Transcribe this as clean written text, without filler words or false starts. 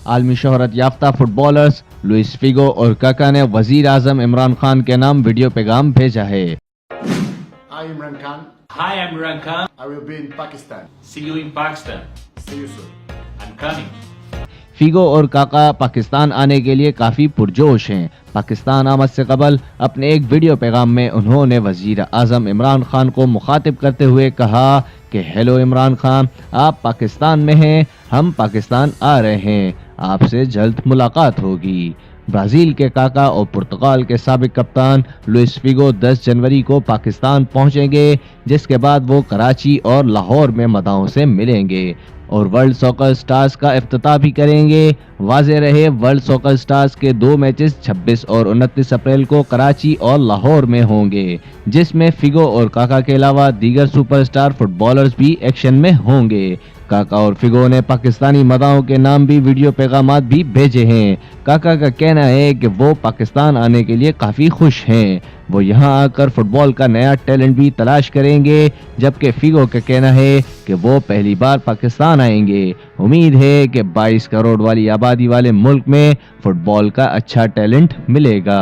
आलमी शोहरत याफ्ता फुटबॉलर्स लुइस फिगो और काका ने वजीर आजम इमरान खान के नाम वीडियो पैगाम भेजा है। Hi Imran Khan. Hi, I'm Imran Khan. I will be in Pakistan. See you in Pakistan. See you soon. I'm coming. Figo और काका पाकिस्तान आने के लिए काफ़ी पुरजोश हैं। पाकिस्तान आमद से कबल अपने एक वीडियो पैगाम में उन्होंने वजीर आज़म इमरान खान को मुखातिब करते हुए कहा कि हेलो इमरान खान, आप पाकिस्तान में हैं, हम पाकिस्तान आ रहे हैं, आपसे जल्द मुलाकात होगी। ब्राज़ील के काका और पुर्तगाल के साबिक कप्तान लुइस फिगो 10 जनवरी को पाकिस्तान पहुंचेंगे, जिसके बाद वो कराची और लाहौर में मदाहों से मिलेंगे और वर्ल्ड सॉकर स्टार्स का इफ्तिताह भी करेंगे। वाज़ेह रहे, वर्ल्ड सॉकर स्टार्स के 2 मैचेस 26 और 29 अप्रैल को कराची और लाहौर में होंगे, जिसमें फिगो और काका के अलावा दीगर सुपरस्टार फुटबॉलर्स भी एक्शन में होंगे। काका और फिगो ने पाकिस्तानी मदाहों के नाम भी वीडियो पैगामात भी भेजे हैं। काका का कहना है कि वो पाकिस्तान आने के लिए काफ़ी खुश हैं, वो यहाँ आकर फुटबॉल का नया टैलेंट भी तलाश करेंगे, जबकि फिगो का कहना है कि वो पहली बार पाकिस्तान आएंगे। उम्मीद है कि 22 करोड़ वाली आबादी वाले मुल्क में फुटबॉल का अच्छा टैलेंट मिलेगा।